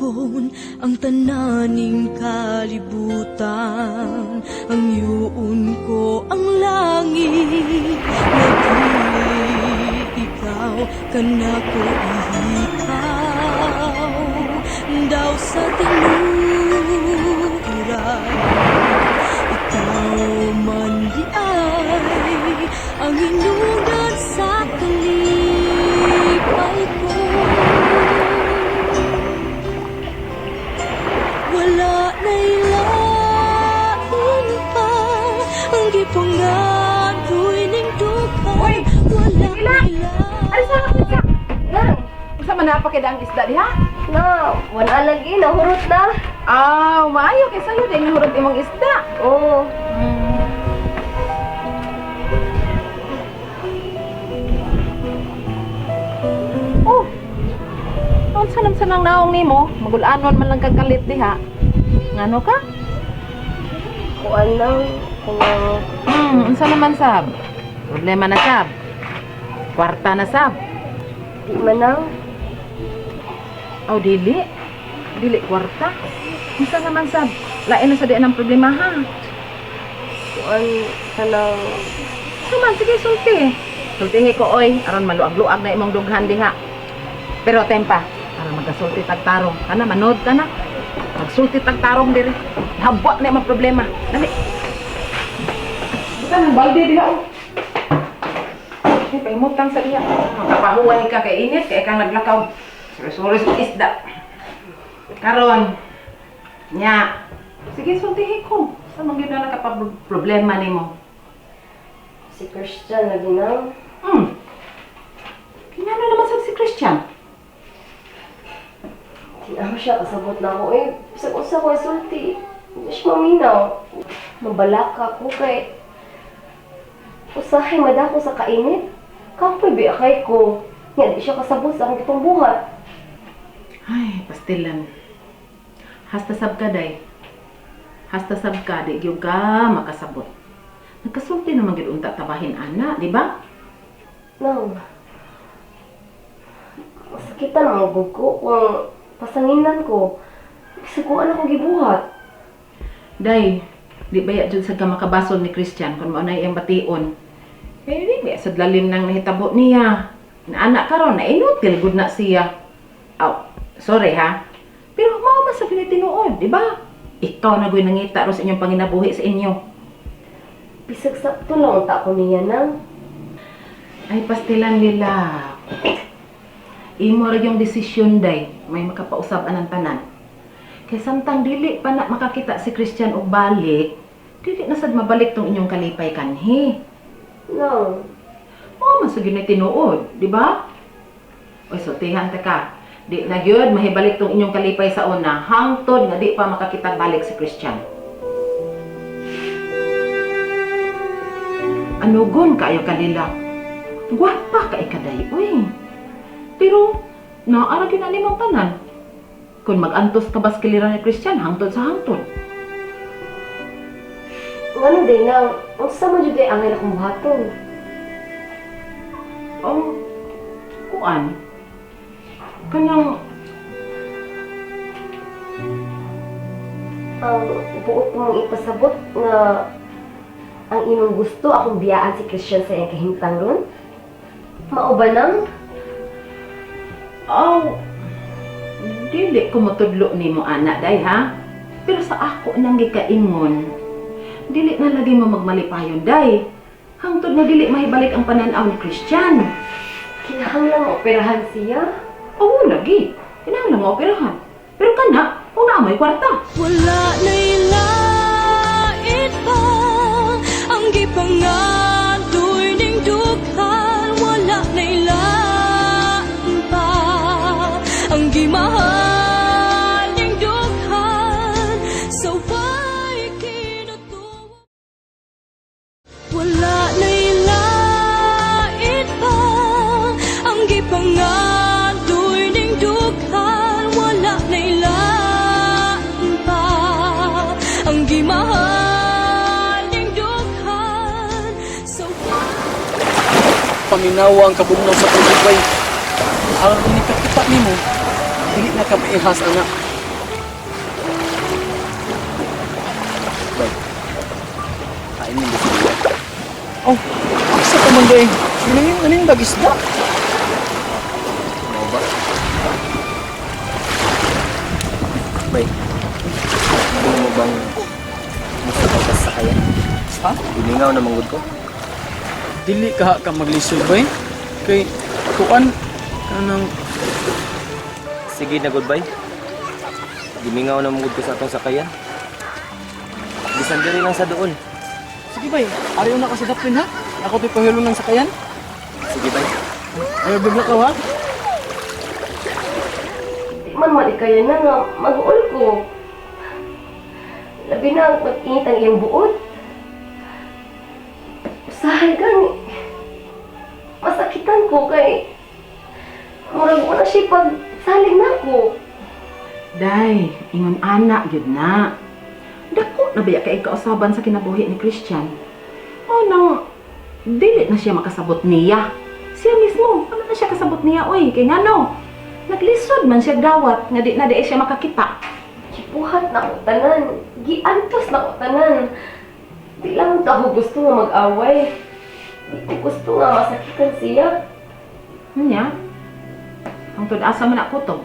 akon ang tananing kalibutan. Ang yuon ko ang langit, nagili ikaw kanako ihikaw. Daw sa tinuray, ikaw man di ay ang hinungdan sa kalipay ko. Wala na'y lain pa ang gipangadoy ning dukan. Wala na'y lain. Sa manapakid ang isda diha? Na, wala lagi, nahurot na. Maayo kay sayo din nahurot imong isda. Oo. Oh. Ang sanang-sanang naong nimo, magulanon man lang kagkalit diha. Ngano ka? Kuan lang, kung Unsa naman sab? Problema na sab. Kwarta na sab. di man lang. Dili. Dili kwarta. Unsa naman sab? Lain na sa diyan ang problema ha. Kuan sanang Suman, sige, sulti. Sultihi ko, oy. Aron maluag-luag na imong dughan diha. Pero, tempa, aron magkasulti tagtarong. Kana, manood ka na. Magsulti tagtarong diri. Habwa na imong problema. Dali. Bukan, ang balde diha, oh. Ay, paimutang sa diha. Makapahuway ka kay init, kay kang naglakaw. Suri-suri sa isda. Karon, nya. Sige, sultihi ko. Sa mga na problema nimo. si Christian na ginang. Kinano naman sa si Christian? Di ako siya, kasabot na ako. Sa ko sulti. Hindi siya maminaw. Mabalaka ko kay usahay madako sa kainit. Kapoy biakay ko. Nga di siya kasabot sa akong kitong buhat. Ay, pastilan. Hasta sab ka, day. Hasta sab ka, di gyud ka makasabot. Nagkasulti naman gyud unta tabahin ana, di ba? Nang, masakitan ang magod ko kung pasanginan ko. Isukuan ako gibuhat. Day, di ba ya jud sa ka makabasol ni Christian kung mao na iyang bation. Kaya di ba sa lalim nang nahitabo niya. Na anak karon na inutil gud na siya. Sorry ha. Pero mao man sa pinitinuod, di ba? Ikaw na gyud nangita ro sa inyong panginabuhi sa inyo. Bisag sakto lang ang tako niya nang. Ay, pastilan nila. Imo ra yung desisyon, day. May makapausab ang tanan. Kay samtang dili pa na makakita si Christian og balik, dili na sad mabalik tong inyong kalipay kanhi. Nang, Man sa gyud tinuod, di ba? Oy, sultihan ta ka. Di na gyud mahibalik tong inyong kalipay sa una, hangtod nga di pa makakita balik si Christian. Anugon kayo kanila. Gwapa ka ikaday, uy. Pero, naara gyud na nimong tanan. Kung mag-antos ka bas kilira ni Christian, hangtod sa hangtod. ano din nang, ang sama dyan din ang ngayon akong buhaton. Kuan. Kanyang, Ang buot mong ipasabot nga ang imong gusto akong biyaan si Christian sa iyang kahimtang ron. Mao ba nang? dili ko matudlo ni mo anak, day ha? Pero sa ako nang gikaingon, dili na lagi mo magmalipayon, day. Hangtod na dili mahibalik ang pananaw ni Christian. Kinahanglang operahan siya? Oo, lagi. Kinahanglan mo operahan. Pero kana, una may kwarta. Wala na'y lain pa ang gipangadoy ning dughan. Wala na'y lain pa ang gimahal ning dughan. So why kinatuwa? Wala na'y lain pa ang gipangadoy ning dughan. Wala na'y lain pa ang gimahal ning dughan. So Paminawa ang kabugnaw sa pagkakay. Aron ni kakita nimo, dili na ka maihas anak. Bay, kain mo gusto nila. Oh, aksa ka man day. Galing bagisda. Mau ba? Bay, gusto mo bang gusto ka kasakayan? Ha? Ilingaw na manggod ko. Dili ka maglisod bay. Kay kuan kanang Sige na, goodbye. Gimingaw na manggod ko sa atong sakayan. Bisan diri lang sa doon. sige bay. Ariyo na ka sa daplin ha. Ako to'y pahilo ng sakayan. Sige, bay. Ayaw bigla ka ha. Di man malikaya na nga mag-uol ko. Labi na ang mag-init ang iyang buod. Usahay gani. Masakitan ko kay murag mo na siya pag saling na ko. Day, ingon anak gyud na. Dako na biya kay kausaban sa kinabuhi ni Christian. O nang dili na siya makasabot niya. Siya mismo, ano na siya kasabot niya oy, kay ngano? Naglisod man siya dawat nga di na di siya makakita. Kipuhat na ko tanan. Giantos na ko tanan. Di lang ako gusto nga mag-away. Di ko gusto nga masakitan siya. Nya? Ang tud-asa man ako to.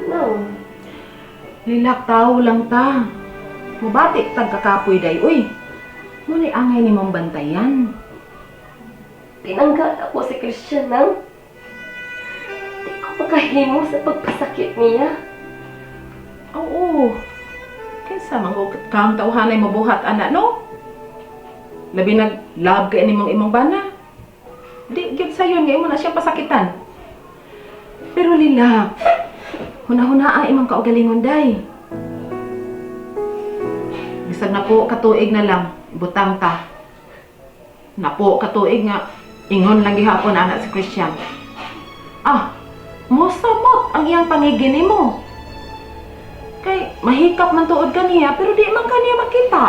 No. Lilak tao lang ta. Mubati tag kakapoy day uy. Muni angay ni mong bantayan. Tinanggal ako si Christian nang di ko makahimo sa pagpasakit niya. Oo. Kinsa man ko kang tawhanay mabuhat ana no? Labi nag-love kay nimong imong bana. Di gyud sayon nga imo na siya pasakitan. Pero lila, huna-hunaa imong kaugalingon day. Bisag na po katuig na lang, butang ta. Na po katuig nga ingon lang gihapon anak si Christian. Ah, mosamot ang iyang pangigin nimo. Kay mahikap man tuod kaniya pero di man kaniya makita.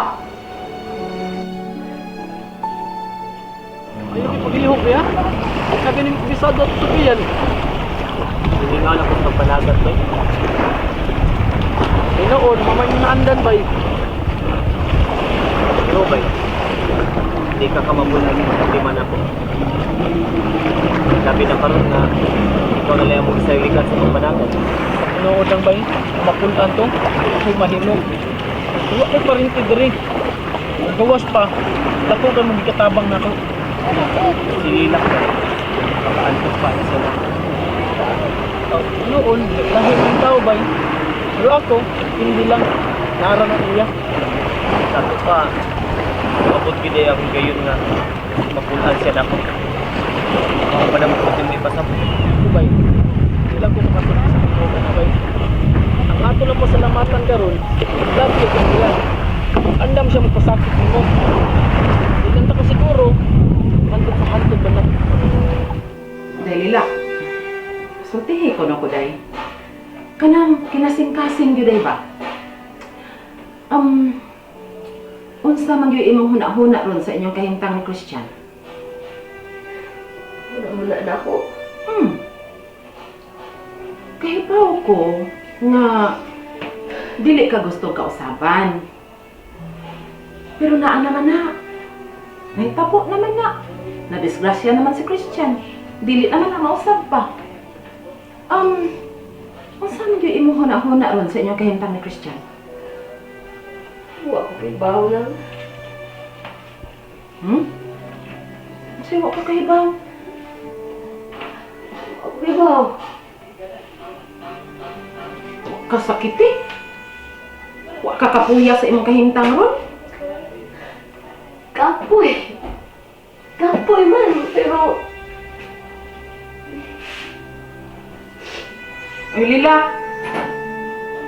Ayaw ipag-ihok ya. Sabi ni bisado at subiyan. Ilingaw na ko sa panagat, bay. Inoon, mamay mo na andan bay. Pero, bay, hindi ka kamabulan hindi man ako. Sabi na karon nga, ikaw na lang ang magsaylikan sa itong panagat. Inoon lang bay. Mapuntaan to. Ako'y mahimo. Huwag ko pa rin tidiri. Gawas pa. Dako ka magikatabang na ako. Sililak ka. Makaantos pa na sila. Noon, dahil ng tao bay. Pero ako, hindi lang. Nara na iya. Sabi pa, mabot gide akong gayon nga mapulaan siya na ako. Mga panamputin mo ipasapot. Ito bay. Hindi lang ko makasunod sa mga na bay. Ang ato lang pasalamatan karon, lagi ka nila. Andam siya magpasakit mo. Ilan ta ko siguro, hantod sa hantod ba na? Day lila. Sultihi ko na ko day. Kanang kinasing-kasing gyud day ba? Unsa man gyud imong huna-huna ron sa inyong kahimtang ni Christian? Muna na ako. Kahibaw ko nga dili ka gusto kausaban. Pero naa naman na. Nahitabo naman na. Nadisgrasya naman si Christian. Dili naman na mausap pa. Unsa man gyud imong huna-huna ron sa inyong kahimtang ni Christian? Huwag ko kibaw lang. Kasi wa ka kahibaw. Huwag ko kibaw. Kasakiti. Wa ka kapuya sa imong kahimtang ron. Kapoy. Kapoy man. Pero Ay lila.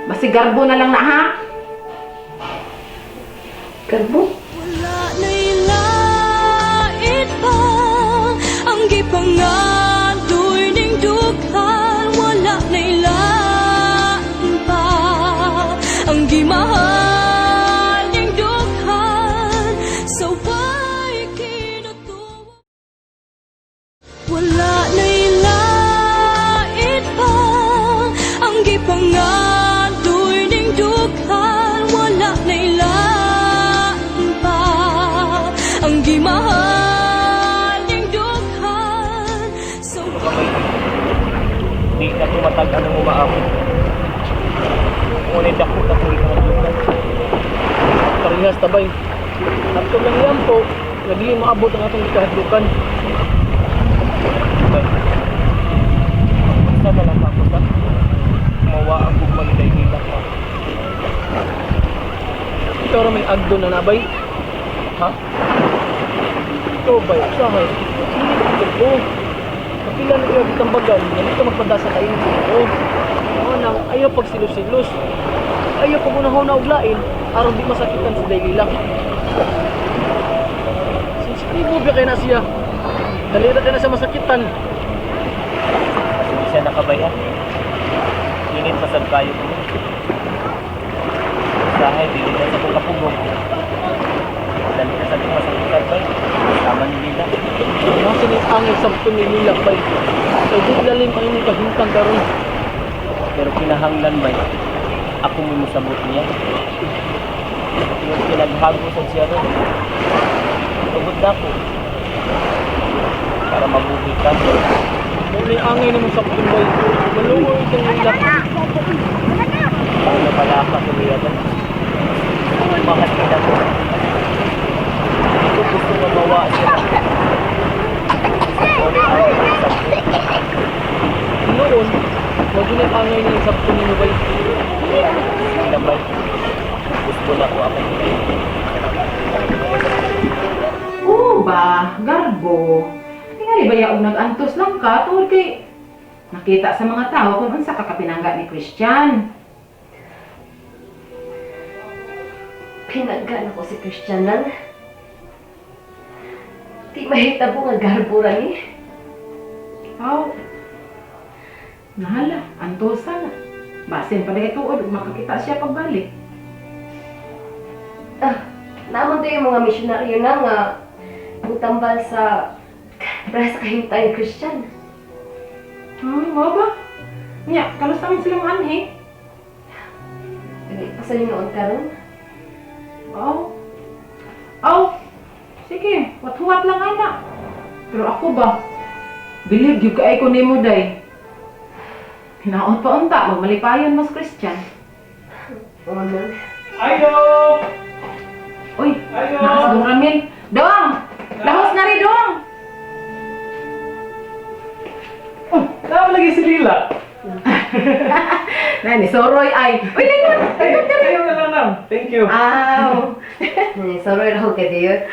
Basi garbo na lang na ha. karbo. Wala na'y lait pa ang gipangadoy ning dughan. Wala na'y lain pa ang gimahal ning dughan. Sa way kinutuwa. Wala na'y lait pa ang gipangadoy ning dughan. Wala na'y ka tumatagan ng umaabot. Ngunit ako kung ikahadlukan. Parehas tabay. At kung lang yan po, naging maabot ang atong ikahadlukan. Bay, basta na lang ako sa kumawa ang bugman na hilak mo. Ikaw rin may agdo na nabay. Ha? Ikaw bay, usahay. Hindi ko. Kapila na kayo tambagan, hindi ka magpadasa kayo ng ko. Ano nang ayaw pag silos-silos. Ayaw pag unahon na uglain, aron di masakitan sa daily lang. Sensitibo ba kayo na siya? Dalira ka na sa masakitan. Hindi siya nakabayan. Init pasad kayo ko. Usahay, dili na sa kong kapugong. Dali na sa kong masakitan bay. Tama ni Lila. Nasa ni angay sa tumimilak bay. Kaya di lalim ang inyong kahintang karon. Pero kinahanglan bay, ako mo musabot niya. Yung pinaghagusan siya ron. Tugod na ako. Para mabuhi ka. Muli angay ni mong sapin bay. Maluoy kang nilak. Ako na pala ako sa liya ba? Mahal kita ko. Hindi ko gusto na mawa siya. Sorry, ako na musabot. Noon, magunit angay ni sapin ni bay. Damay. Gusto na ko ako. Oo ba, garbo. Tingali ba yaong nag-antos lang ka tungkol kay nakita sa mga tao kung unsa ka kapinangga ni Christian. Pinaggan ako si Christian lang. Di mahitabo nga garbo ra ni. Aw. Nahala, antosan na. Basin pa dahil tuod, makakita siya pagbalik. Naman to yung mga misyonaryo na nga butambal sa para sa kahintay Christian. Nga ba? Nya, kalusta man silang anhe? Hindi pa sa noon karon. Aw. Sige, wat-huwat lang anak. Pero ako ba? Believe yung kaay ko ni mo, day. Hinaot pa unta, magmalipayon mas Christian. Oo na. Ayo! Uy, Ayo! nakas dong Ramil. Dong! Lahos na rin, Dong! Tama lagi si Lila. Nani, soroy ay. Uy, lingon! Ayaw na lang nam. Thank you. Aw! Soroy raw ka diyo.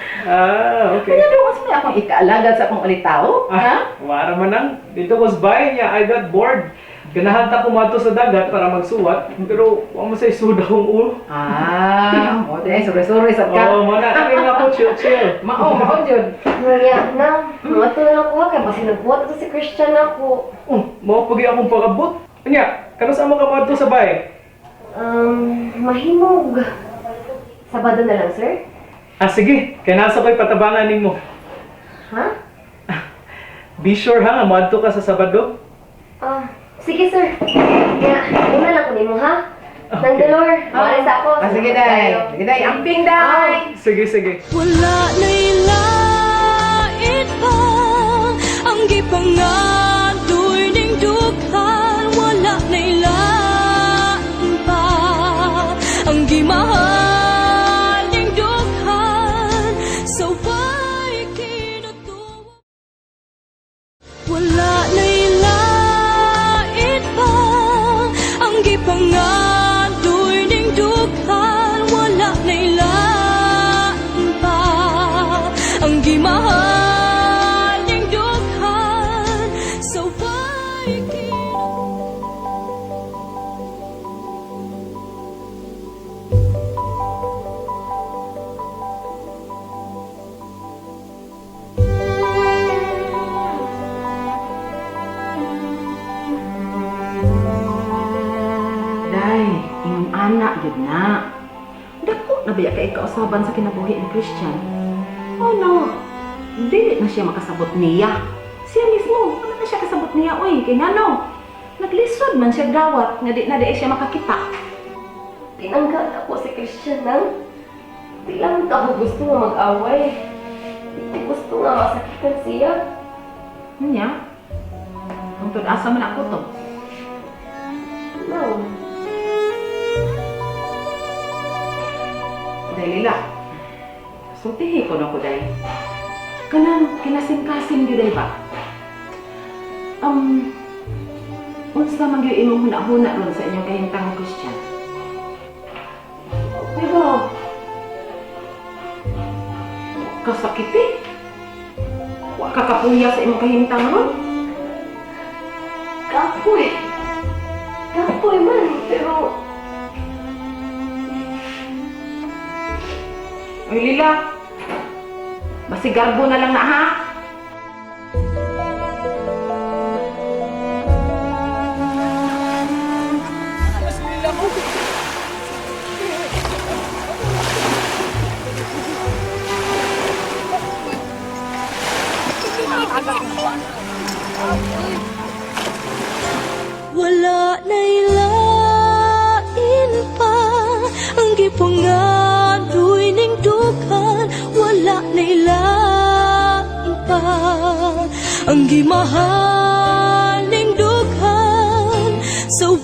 Okay. Kaya doon kasi may akong ikaalagad sa akong alitaw. Ha? Wala man lang. Dito ko sa bahay niya, I got bored. Ganahanta ko mato sa dagat para magsuwat. Pero wala mo sa isuda kong ulo. O, di, soroy-soroy sa ka. Oo, mana. Kami nga po, chill. Mao, Jud. Ngaya na, mga to na lang ko kay basi nagbuhat ito si Christian ako. Mau pagi akong pagabot. Anya, kano sa mga mato sa bahay? Mahimog. Sabado na lang, sir? Sige. Kaya nasa ko'y patabangan mo. Ha? Be sure ha, maadto ka sa Sabado. Sige, sir. Kaya, una lang kunin mo, ha? Nang dolor, maalis ako. Sige, day. Sige, day. Amping, day. Sige. Wala na'y lait pa ang gipangadoy ning dughan. Wala na'y lain pa ang gimahal ning dughan. So why kinutuwa? Wala na'y lait pa ang gipangadoy ning dughan. Wala na'y lain pa ang gimahal ning dughan. So why Day, inyong anak, yun na. Dako na ba kay kausaban sa kinabuhi ni Christian? Oh no, dili na siya makasabot niya. Siya mismo, ano na siya kasabot niya, oy, kay ngano? Naglisod man siya gawat, nga di na di siya makakita. Tinanggal ako si Christian lang. Di lang ako gusto nga mag-away. Di gusto nga masakitan siya. Nya? Ang asa man ako to. Day Lila. Sultihi ko na ko, Day. Kanang kinasim-kasim gyud Day ba? Unsa man gyud imong huna-huna ron sa inyong kahimtang Christian? Pero kasakiti. Wa ka kapuya sa imong kahimtang ron? Kapoy. Kapoy man, pero Uy, Lila. Masigarbo na lang na, ha? Wala na'y lain pa ang gipangadoy ning dukan. Wala na'y lain pa ang gimahal ning dukan sa